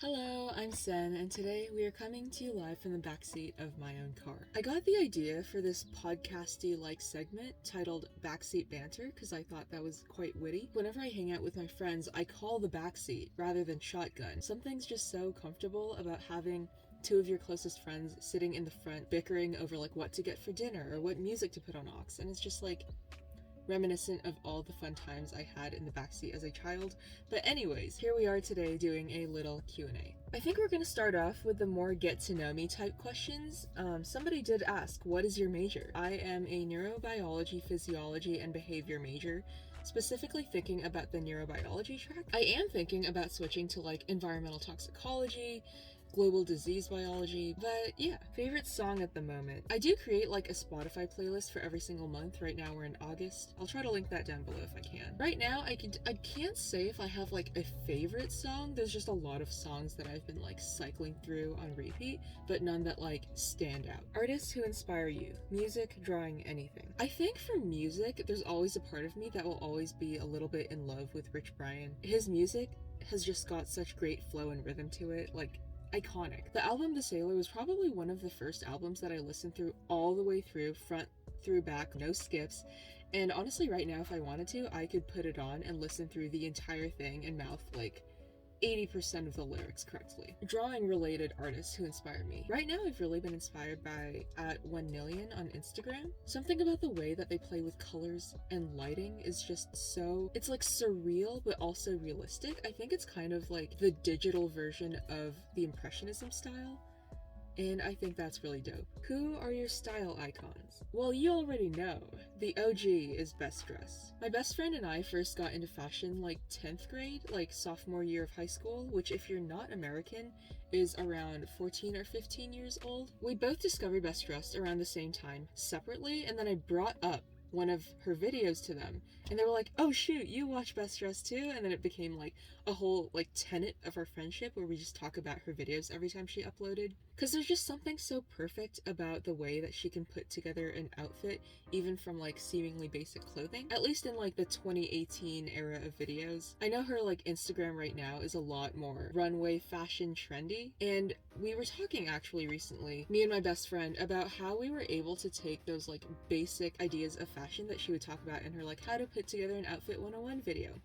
Hello, I'm Sen, and today we are coming to you live from the backseat of my own car. I got the idea for this podcasty-like segment titled Backseat Banter because I thought that was quite witty. Whenever I hang out with my friends, I call the backseat rather than shotgun. Something's just so comfortable about having two of your closest friends sitting in the front bickering over like what to get for dinner or what music to put on aux, and it's just like reminiscent of all the fun times I had in the backseat as a child. But anyways, here we are today doing a little Q&A. I think we're going to start off with the more get to know me type questions. Somebody did ask, what is your major? I am a neurobiology, physiology, and behavior major, specifically thinking about the neurobiology track. I am thinking about switching to like environmental toxicology, global disease biology, but yeah. Favorite song at the moment. I do create like a Spotify playlist for every single month. Right now we're in August. I'll try to link that down below if I can. Right now I can't say if I have like a favorite song. There's just a lot of songs that I've been like cycling through on repeat, but none that like stand out. Artists who inspire you. Music, drawing, anything. I think for music, there's always a part of me that will always be a little bit in love with Rich Brian. His music has just got such great flow and rhythm to it, like iconic. The album The Sailor was probably one of the first albums that I listened through all the way through, front through back, no skips. And honestly, right now, if I wanted to, I could put it on and listen through the entire thing and mouth like 80% of the lyrics correctly. Drawing related artists who inspire me. Right now I've really been inspired by @1million on Instagram. Something about the way that they play with colors and lighting is just so, it's like surreal but also realistic. I think it's kind of like the digital version of the Impressionism style, and I think that's really dope. Who are your style icons? Well, you already know. The OG is Best Dressed. My best friend and I first got into fashion like 10th grade, like sophomore year of high school, which if you're not American is around 14 or 15 years old. We both discovered Best Dressed around the same time, separately, and then I brought up one of her videos to them, and they were like, oh shoot, you watch Best Dressed too? And then it became like a whole like tenet of our friendship where we just talk about her videos every time she uploaded, because there's just something so perfect about the way that she can put together an outfit even from like seemingly basic clothing, at least in like the 2018 era of videos. I know her like Instagram right now is a lot more runway fashion trendy, and we were talking actually recently, me and my best friend, about how we were able to take those like basic ideas of fashion that she would talk about in her like how to put together an outfit 101 video,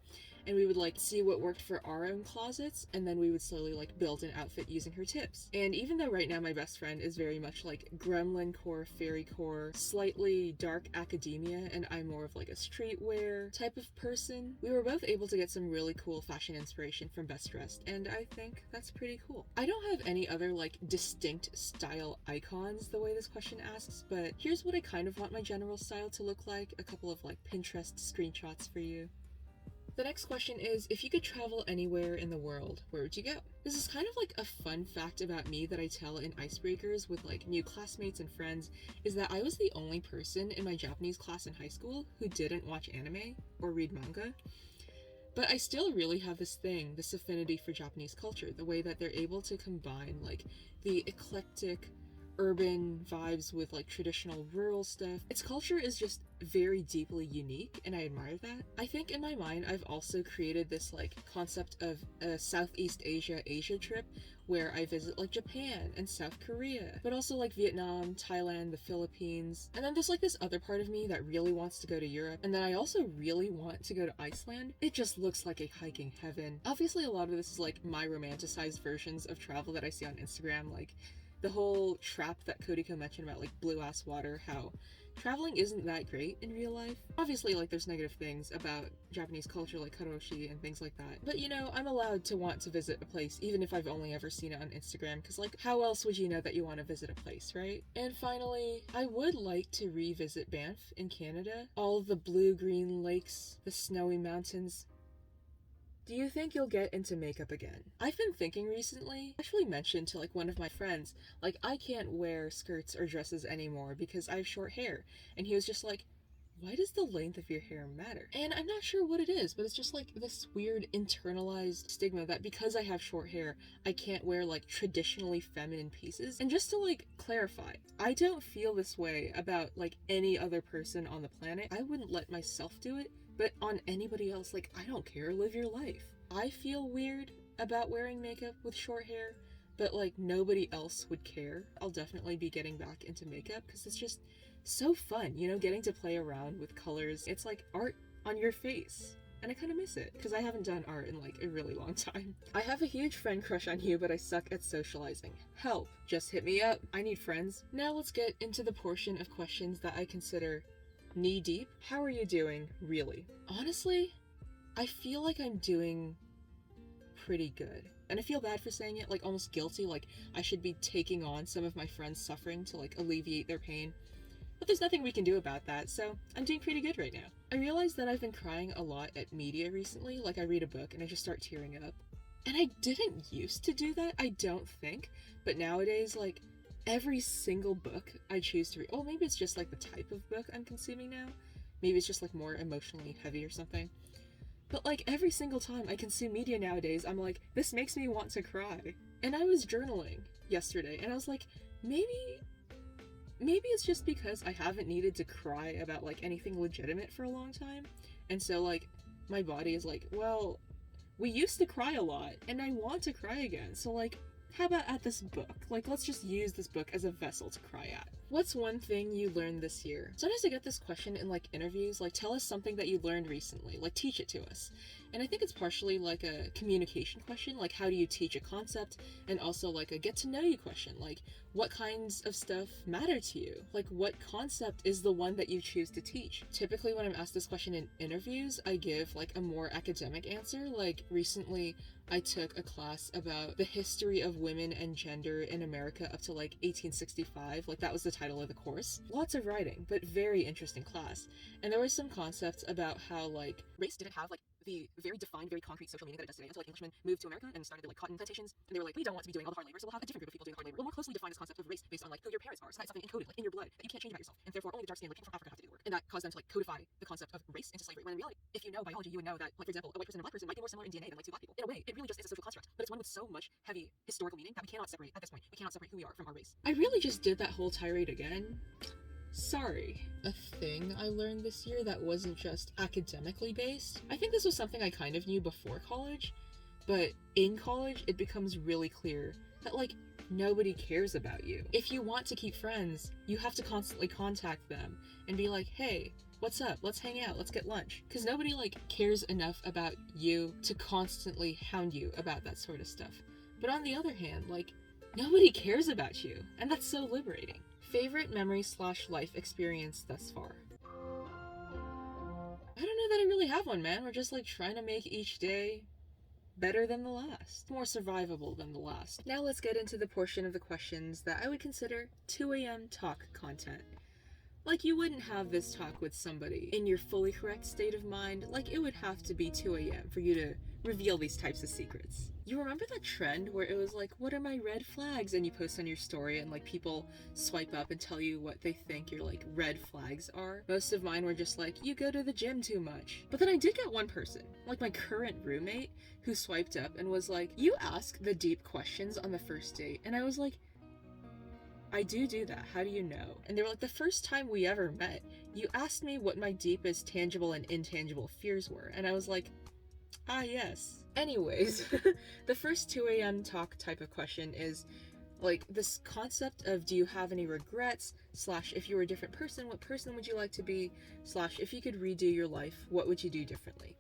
and we would like see what worked for our own closets, and then we would slowly like build an outfit using her tips. And even though right now my best friend is very much like gremlin core, fairy core, slightly dark academia, and I'm more of like a streetwear type of person, we were both able to get some really cool fashion inspiration from Best Dressed, and I think that's pretty cool. I don't have any other like distinct style icons the way this question asks, but here's what I kind of want my general style to look like. A couple of like Pinterest screenshots for you. The next question is, if you could travel anywhere in the world, where would you go? This is kind of like a fun fact about me that I tell in icebreakers with like new classmates and friends, is that I was the only person in my Japanese class in high school who didn't watch anime or read manga. But I still really have this affinity for Japanese culture, the way that they're able to combine like the eclectic urban vibes with like traditional rural stuff. Its culture is just very deeply unique, and I admire that. I think in my mind I've also created this like concept of a Southeast Asia trip where I visit like Japan and South Korea, but also like Vietnam, Thailand, the Philippines. And then there's like this other part of me that really wants to go to Europe, and then I also really want to go to Iceland. It just looks like a hiking heaven. Obviously a lot of this is like my romanticized versions of travel that I see on Instagram, like the whole trap that Kodiko mentioned about like blue ass water, how traveling isn't that great in real life. Obviously like there's negative things about Japanese culture like karoshi and things like that, but you know, I'm allowed to want to visit a place even if I've only ever seen it on Instagram, because like how else would you know that you want to visit a place, right? And finally, I would like to revisit Banff in Canada. All the blue-green lakes, the snowy mountains. Do you think you'll get into makeup again? I've been thinking recently, I actually mentioned to like one of my friends, like I can't wear skirts or dresses anymore because I have short hair. And he was just like, why does the length of your hair matter? And I'm not sure what it is, but it's just like this weird internalized stigma that because I have short hair, I can't wear like traditionally feminine pieces. And just to like clarify, I don't feel this way about like any other person on the planet. I wouldn't let myself do it, but on anybody else, like I don't care, live your life. I feel weird about wearing makeup with short hair, but like nobody else would care. I'll definitely be getting back into makeup because it's just so fun, you know, getting to play around with colors. It's like art on your face. And I kind of miss it because I haven't done art in like a really long time. I have a huge friend crush on you, but I suck at socializing. Help, just hit me up. I need friends. Now let's get into the portion of questions that I consider knee deep. How are you doing, really? Honestly, I feel like I'm doing pretty good. And I feel bad for saying it, like almost guilty, like I should be taking on some of my friends' suffering to like alleviate their pain. But there's nothing we can do about that, so I'm doing pretty good right now. I realized that I've been crying a lot at media recently, like I read a book and I just start tearing up. And I didn't used to do that, I don't think, but nowadays, like, every single book I choose to read, oh, maybe it's just like the type of book I'm consuming now, maybe it's just like more emotionally heavy or something, but like every single time I consume media nowadays, I'm like, this makes me want to cry. And I was journaling yesterday, and I was like, maybe it's just because I haven't needed to cry about like anything legitimate for a long time, and so like my body is like, well, we used to cry a lot and I want to cry again, so like, how about at this book? Like, let's just use this book as a vessel to cry at. What's one thing you learned this year? Sometimes I get this question in like interviews, like, tell us something that you learned recently, like teach it to us. And I think it's partially like a communication question, like how do you teach a concept, and also like a get to know you question, like what kinds of stuff matter to you? Like what concept is the one that you choose to teach? Typically when I'm asked this question in interviews, I give like a more academic answer. Like recently I took a class about the history of women and gender in America up to like 1865. Like that was the title of the course. Lots of writing, but very interesting class. And there were some concepts about how like race didn't have like the very defined, very concrete social meaning that it does today until like Englishmen moved to America and started like cotton plantations, and they were like, we don't want to be doing all the hard labor, so we'll have a different group of people doing the hard labor. We'll more closely define this concept of race based on like who your parents are, so that's something encoded like in your blood that you can't change about yourself, and therefore only the dark skinned like people from Africa have to do the work. And that caused them to like codify the concept of race into slavery, when in reality, if you know biology, you would know that, like for example, a white person and a black person might be more similar in DNA than like two black people. In a way, it really just is a social construct, but it's one with so much heavy historical meaning that we cannot separate at this point. We cannot separate who we are from our race. I really just did that whole tirade again. Sorry. A thing I learned this year that wasn't just academically based. I think this was something I kind of knew before college, but in college it becomes really clear that like nobody cares about you. If you want to keep friends, you have to constantly contact them and be like, hey, what's up? Let's hang out. Let's get lunch. Because nobody like cares enough about you to constantly hound you about that sort of stuff. But on the other hand, like nobody cares about you, and that's so liberating. Favorite memory/life experience thus far? I don't know that I really have one, man. We're just like trying to make each day better than the last, more survivable than the last. Now let's get into the portion of the questions that I would consider 2 a.m. talk content. Like, you wouldn't have this talk with somebody in your fully correct state of mind. Like, it would have to be 2 a.m. for you to reveal these types of secrets. You remember that trend where it was like, what are my red flags? And you post on your story and like people swipe up and tell you what they think your like red flags are. Most of mine were just like, you go to the gym too much. But then I did get one person, like my current roommate, who swiped up and was like, you ask the deep questions on the first date. And I was like, I do that. How do you know? And they were like, the first time we ever met, you asked me what my deepest tangible and intangible fears were. And I was like, ah, yes. Anyways, the first 2 a.m. talk type of question is like this concept of, do you have any regrets? / if you were a different person, what person would you like to be? / if you could redo your life, what would you do differently?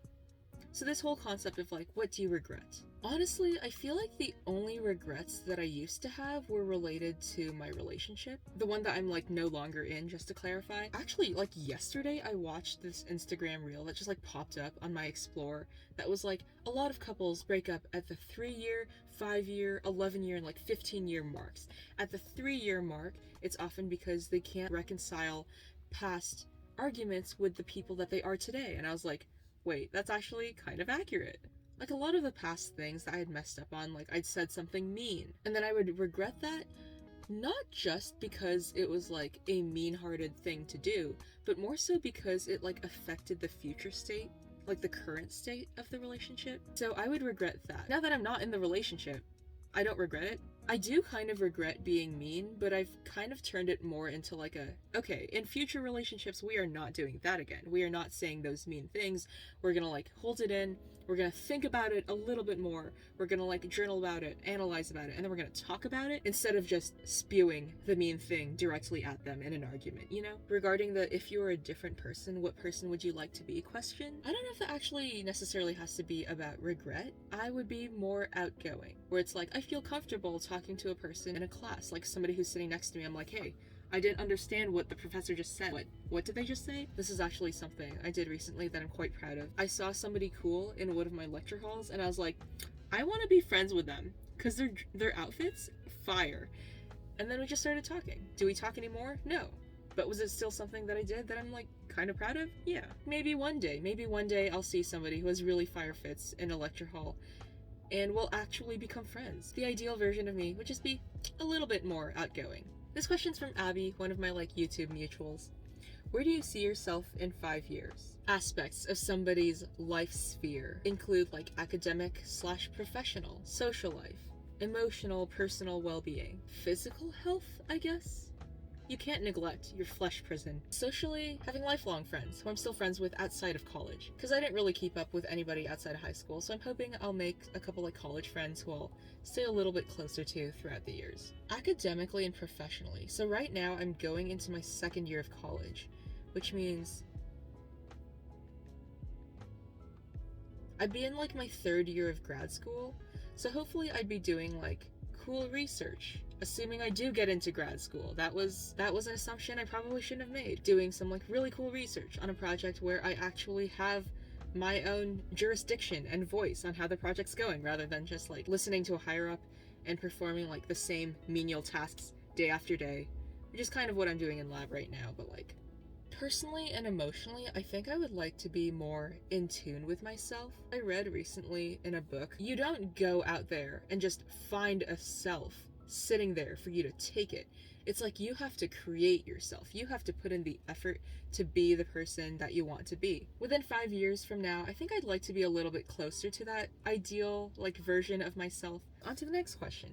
So this whole concept of like, what do you regret? Honestly, I feel like the only regrets that I used to have were related to my relationship. The one that I'm like no longer in, just to clarify. Actually, like yesterday, I watched this Instagram reel that just like popped up on my Explore that was like, a lot of couples break up at the 3-year, 5-year, 11-year, and like 15-year marks. At the 3-year mark, it's often because they can't reconcile past arguments with the people that they are today. And I was like, wait, that's actually kind of accurate. Like a lot of the past things that I had messed up on, like I'd said something mean, and then I would regret that, not just because it was like a mean-hearted thing to do, but more so because it like affected the future state, like the current state of the relationship. So I would regret that. Now that I'm not in the relationship, I don't regret it. I do kind of regret being mean, but I've kind of turned it more into like okay, in future relationships, we are not doing that again. We are not saying those mean things. We're gonna like hold it in. We're gonna think about it a little bit more. We're gonna like journal about it, analyze about it, and then we're gonna talk about it instead of just spewing the mean thing directly at them in an argument, you know? Regarding the if you were a different person, what person would you like to be question? I don't know if that actually necessarily has to be about regret. I would be more outgoing, where it's like I feel comfortable talking to a person in a class, like somebody who's sitting next to me. I'm like, hey, I didn't understand what the professor just said. What did they just say? This is actually something I did recently that I'm quite proud of. I saw somebody cool in one of my lecture halls, and I was like, I want to be friends with them because their outfits fire. And then we just started talking. Do we talk anymore? No. But was it still something that I did that I'm like kind of proud of? Yeah. Maybe one day I'll see somebody who has really fire fits in a lecture hall and we'll actually become friends. The ideal version of me would just be a little bit more outgoing. This question's from Abby, one of my like YouTube mutuals. Where do you see yourself in 5 years? Aspects of somebody's life sphere include like academic/professional, social life, emotional, personal well-being, physical health, I guess? You can't neglect your flesh prison. Socially, having lifelong friends who I'm still friends with outside of college, because I didn't really keep up with anybody outside of high school, so I'm hoping I'll make a couple like college friends who I'll stay a little bit closer to throughout the years. Academically and professionally, so right now I'm going into my second year of college, which means I'd be in like my third year of grad school, so hopefully I'd be doing like cool research, assuming I do get into grad school. That was an assumption I probably shouldn't have made. Doing some like really cool research on a project where I actually have my own jurisdiction and voice on how the project's going, rather than just like listening to a higher up and performing like the same menial tasks day after day, which is kind of what I'm doing in lab right now. But like personally and emotionally, I think I would like to be more in tune with myself. I read recently in a book, you don't go out there and just find a self sitting there for you to take it. It's like you have to create yourself. You have to put in the effort to be the person that you want to be. Within 5 years from now, I think I'd like to be a little bit closer to that ideal like version of myself. On to the next question.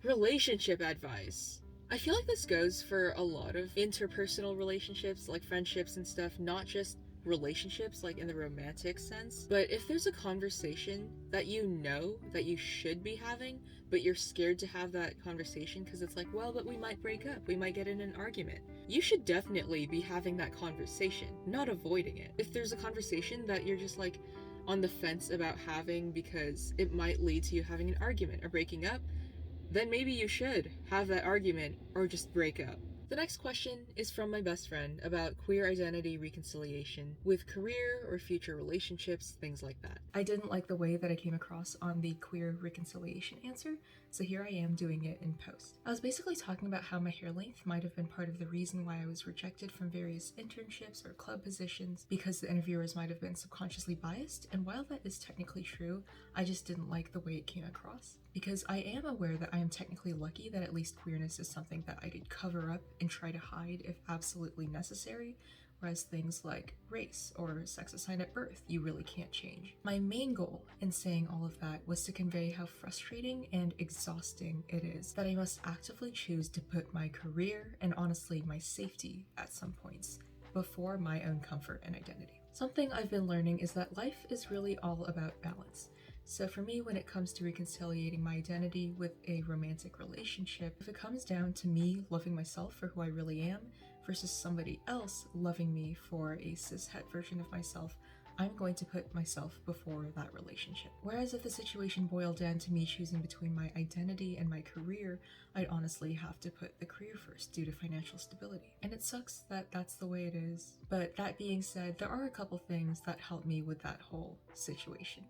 Relationship advice. I feel like this goes for a lot of interpersonal relationships, like friendships and stuff, not just relationships like in the romantic sense. But if there's a conversation that you know that you should be having, but you're scared to have that conversation because it's like, well, but we might break up, we might get in an argument, you should definitely be having that conversation, not avoiding it. If there's a conversation that you're just like on the fence about having because it might lead to you having an argument or breaking up, then maybe you should have that argument or just break up. The next question is from my best friend about queer identity reconciliation with career or future relationships, things like that. I didn't like the way that I came across on the queer reconciliation answer, so here I am doing it in post. I was basically talking about how my hair length might have been part of the reason why I was rejected from various internships or club positions, because the interviewers might have been subconsciously biased, and while that is technically true, I just didn't like the way it came across. Because I am aware that I am technically lucky that at least queerness is something that I could cover up and try to hide if absolutely necessary, whereas things like race or sex assigned at birth you really can't change. My main goal in saying all of that was to convey how frustrating and exhausting it is that I must actively choose to put my career and honestly my safety at some points before my own comfort and identity. Something I've been learning is that life is really all about balance. So for me, when it comes to reconciliating my identity with a romantic relationship, if it comes down to me loving myself for who I really am versus somebody else loving me for a cishet version of myself, I'm going to put myself before that relationship. Whereas if the situation boiled down to me choosing between my identity and my career, I'd honestly have to put the career first due to financial stability. And it sucks that that's the way it is. But that being said, there are a couple things that help me with that whole situation.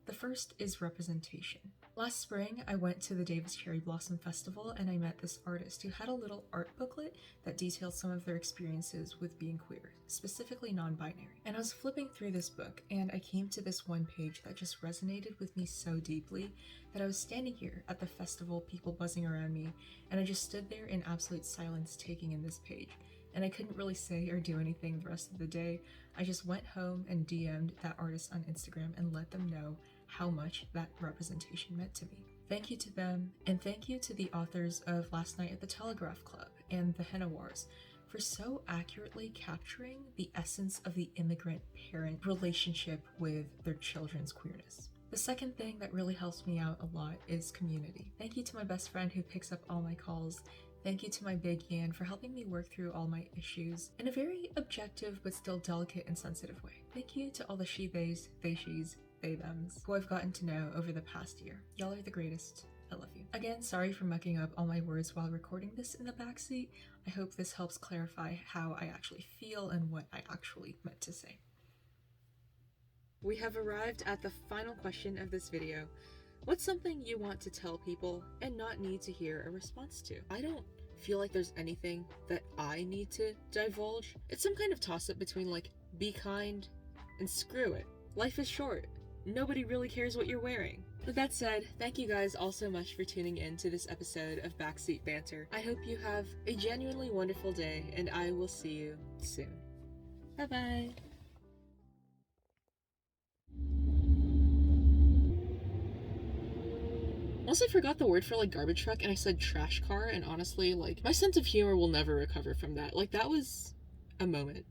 The first is representation. Last spring, I went to the Davis Cherry Blossom Festival and I met this artist who had a little art booklet that detailed some of their experiences with being queer, specifically non-binary. And I was flipping through this book and I came to this one page that just resonated with me so deeply that I was standing here at the festival, people buzzing around me, and I just stood there in absolute silence taking in this page. And I couldn't really say or do anything the rest of the day. I just went home and DM'd that artist on Instagram and let them know how much that representation meant to me. Thank you to them, and thank you to the authors of Last Night at the Telegraph Club and The Henna Wars for so accurately capturing the essence of the immigrant-parent relationship with their children's queerness. The second thing that really helps me out a lot is community. Thank you to my best friend who picks up all my calls. Thank you to my big yearn for helping me work through all my issues in a very objective but still delicate and sensitive way. Thank you to all the she theys, they she's, they thems who I've gotten to know over the past year. Y'all are the greatest. I love you. Again, sorry for mucking up all my words while recording this in the backseat. I hope this helps clarify how I actually feel and what I actually meant to say. We have arrived at the final question of this video. What's something you want to tell people and not need to hear a response to? I don't feel like there's anything that I need to divulge. It's some kind of toss-up between like, be kind and screw it. Life is short. Nobody really cares what you're wearing. With that said, thank you guys all so much for tuning in to this episode of Backseat Banter. I hope you have a genuinely wonderful day, and I will see you soon. Bye-bye! Also, I forgot the word for like garbage truck and I said trash car, and honestly, like, my sense of humor will never recover from that. Like, that was a moment.